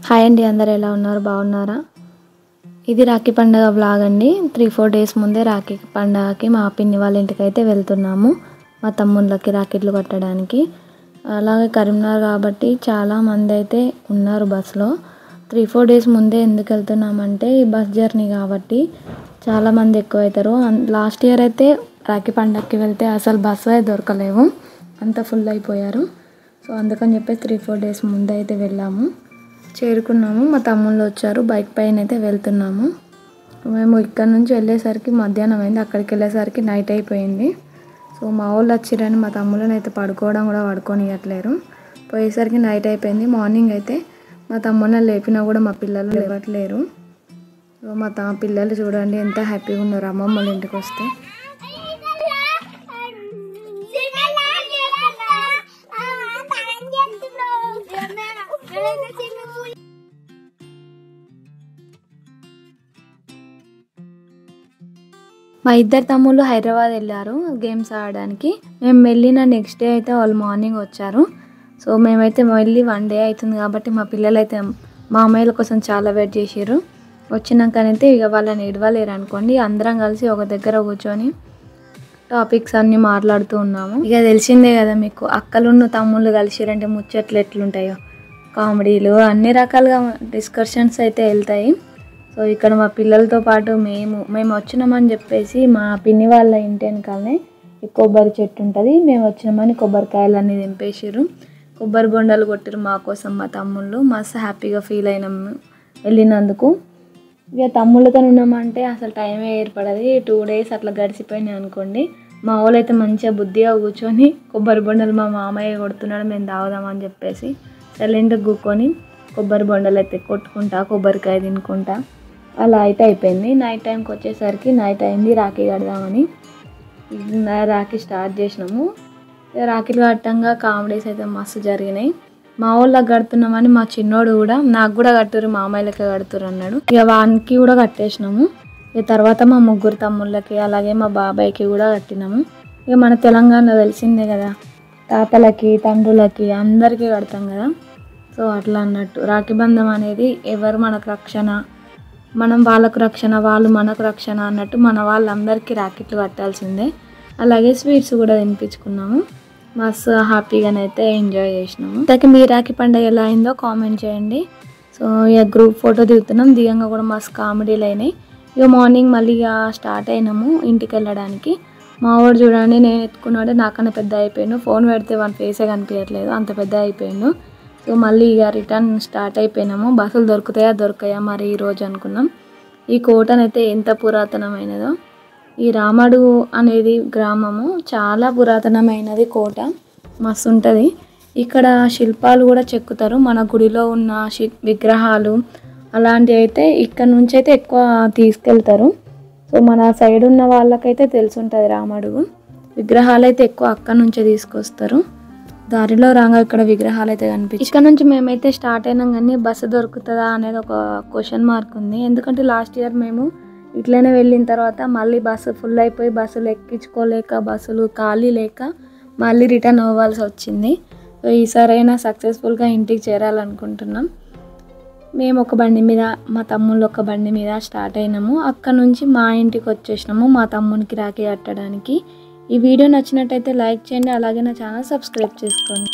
Hi అండి, అందరు ఎలా ఉన్నారు? బాగున్నారా? ఇది రాఖీ పండుగ వ్లాగ్ అండి. 3-4 డేస్ ముందే రాఖీ పండుగకి మా పిన్ని వాళ్ళ ఇంటికి అయితే వెళ్తున్నాము. మా తమ్ముళ్ళకి రాఖీలు కట్టడానికి. అలాగే కరీంనగర్ కాబట్టి చాలా మంది అయితే ఉన్నారు బస్సులో. 3-4 డేస్ ముందే ఎందుకు వెళ్తున్నామంటే ఈ బస్ జర్నీ కాబట్టి చాలా మంది ఎక్కువ అవుతారు. లాస్ట్ ఇయర్ అయితే రాఖీ పండుగకి వెళ్తే అసలు బస్సు దొరకలేవు, అంత ఫుల్ అయిపోయారు. సో అందుకని చెప్పేసి 3-4 డేస్ ముందే అయితే వెళ్ళాము. చేరుకున్నాము. మా తమ్ముళ్ళు వచ్చారు, బైక్ పైన అయితే వెళ్తున్నాము. మేము ఇక్కడ నుంచి వెళ్ళేసరికి మధ్యాహ్నం అయింది, అక్కడికి వెళ్ళేసరికి నైట్ అయిపోయింది. సో మా వాళ్ళు వచ్చిరని మా తమ్ముళ్ళని అయితే పడుకోవడం కూడా పడుకోనియట్లేరు. పోయేసరికి నైట్ అయిపోయింది. మార్నింగ్ అయితే మా తమ్ముళ్ళని లేపినా కూడా మా పిల్లలు లేవట్లేరు. సో మా పిల్లలు చూడండి ఎంత హ్యాపీగా ఉన్నారు అమ్మమ్మ వాళ్ళ ఇంటికి వస్తే. మా ఇద్దరు తమ్ముళ్ళు హైదరాబాద్ వెళ్ళారు గేమ్స్ ఆడడానికి. మేము వెళ్ళిన నెక్స్ట్ డే అయితే వాళ్ళు మార్నింగ్ వచ్చారు. సో మేమైతే వెళ్ళి 1 డే అవుతుంది కాబట్టి మా పిల్లలు అయితే మా అమ్మాయిల కోసం చాలా వెయిట్ చేసారు. వచ్చినాకనైతే ఇక వాళ్ళని ఇడవలేరు అనుకోండి, అందరం కలిసి ఒక దగ్గర కూర్చొని టాపిక్స్ అన్నీ మాట్లాడుతూ ఉన్నాము. ఇక తెలిసిందే కదా మీకు, అక్కలున్న తమ్ముళ్ళు కలిసిరంటే ముచ్చట్లు ఎట్లుంటాయో, కామెడీలు అన్ని రకాలుగా డిస్కషన్స్ అయితే వెళ్తాయి. సో ఇక్కడ మా పిల్లలతో పాటు మేము వచ్చినామని చెప్పేసి మా పిన్ని వాళ్ళ ఇంటి వెనకాలనే కొబ్బరి చెట్టు ఉంటుంది. మేము వచ్చినామని కొబ్బరికాయలు అన్నీ దింపేసారు, కొబ్బరి బొండాలు కొట్టారు మా కోసం మా తమ్ముళ్ళు. మస్తు హ్యాపీగా ఫీల్ అయినాము వెళ్ళినందుకు. ఇక తమ్ముళ్ళతో ఉన్నామంటే అసలు టైమే ఏర్పడదు. 2 డేస్ అట్లా గడిచిపోయినాయి అనుకోండి. మా వాళ్ళు అయితే మంచిగా బుద్ధిగా కూర్చొని కొబ్బరి బొండాలు మా మామయ్య కొడుతున్నాడు మేము తాగుదామని చెప్పేసి సైలెంట్గా కూర్చొని కొబ్బరి బొండాలు అయితే కొట్టుకుంటా కొబ్బరికాయ తినుకుంటా అలా అయితే అయిపోయింది. నైట్ టైంకి వచ్చేసరికి నైట్ అయింది. రాఖీ కడదామని రాఖీ స్టార్ట్ చేసినాము. రాఖీలు కట్టంగా కామెడీస్ అయితే మస్తు జరిగినాయి. మా వాళ్ళకి కడుతున్నామని మా చిన్నోడు కూడా నాకు కూడా కట్టురు, మా అమ్మాయిలకి కడుతురు అన్నాడు. ఇక వానికి కూడా కట్టేసినాము. ఇక తర్వాత మా ముగ్గురు తమ్ముళ్ళకి అలాగే మా బాబాయ్కి కూడా కట్టినాము. ఇక మన తెలంగాణ తెలిసిందే కదా, తాతలకి తండ్రులకి అందరికీ కడతాం కదా. సో అట్లా అన్నట్టు రాఖీ బంధం అనేది ఎవరు మనకు రక్షణ, మనం వాళ్ళకు రక్షణ, వాళ్ళు మనకు రక్షణ అన్నట్టు మన వాళ్ళందరికీ రాకెట్లు కట్టాల్సిందే. అలాగే స్వీట్స్ కూడా తినిపించుకున్నాము. మస్తు హ్యాపీగానైతే ఎంజాయ్ చేసినాము. ఇంతకీ మీ రాఖీ పండుగ ఎలా అయిందో కామెంట్ చేయండి. సో ఇక గ్రూప్ ఫోటో దిగుతున్నాం, దిగంగా కూడా మస్తు కామెడీలు అయినాయి. ఇక మార్నింగ్ మళ్ళీ ఇక స్టార్ట్ అయినాము ఇంటికి వెళ్ళడానికి. మా వాడు చూడండి, నేను ఎత్తుకున్నాడు నాకన్నా పెద్ద అయిపోయాను, ఫోన్ పెడితే వాని ఫేసే కనిపించట్లేదు, అంత పెద్ద అయిపోయాను. సో మళ్ళీ ఇక రిటర్న్ స్టార్ట్ అయిపోయినాము. బస్సులు దొరకాయా మరి ఈరోజు అనుకున్నాం. ఈ కోటనైతే ఎంత పురాతనమైనదో. ఈ రామడు అనేది గ్రామము చాలా పురాతనమైనది కోట, మస్తు ఉంటుంది. ఇక్కడ శిల్పాలు కూడా చెక్కుతారు. మన గుడిలో ఉన్న విగ్రహాలు అలాంటివి అయితే ఇక్కడ నుంచి అయితే ఎక్కువ తీసుకెళ్తారు. సో మన సైడ్ ఉన్న వాళ్ళకైతే తెలుసుంటుంది రామడుగు విగ్రహాలు అయితే ఎక్కువ అక్కడ నుంచే తీసుకొస్తారు. దారిలో రాగా ఇక్కడ విగ్రహాలు అయితే కనిపించాయి. ఇక్కడ నుంచి మేమైతే స్టార్ట్ అయినాం కానీ బస్సు దొరుకుతుందా అనేది ఒక క్వశ్చన్ మార్క్ ఉంది. ఎందుకంటే లాస్ట్ ఇయర్ మేము ఇట్లనే వెళ్ళిన తర్వాత మళ్ళీ బస్సు ఫుల్ అయిపోయి బస్సులు ఎక్కించుకోలేక బస్సులు ఖాళీ లేక మళ్ళీ రిటర్న్ అవ్వాల్సి వచ్చింది. సో ఈసారైనా సక్సెస్ఫుల్గా ఇంటికి చేరాలనుకుంటున్నాం. మేము ఒక బండి మీద, మా తమ్ముళ్ళు ఒక బండి మీద స్టార్ట్ అయినాము. అక్కడ నుంచి మా ఇంటికి వచ్చేసినాము మా తమ్మునికి రాఖీ కట్టడానికి. ఈ వీడియో నచ్చినట్టయితే లైక్ చేయండి, అలాగే నా ఛానల్ సబ్స్క్రైబ్ చేసుకోండి.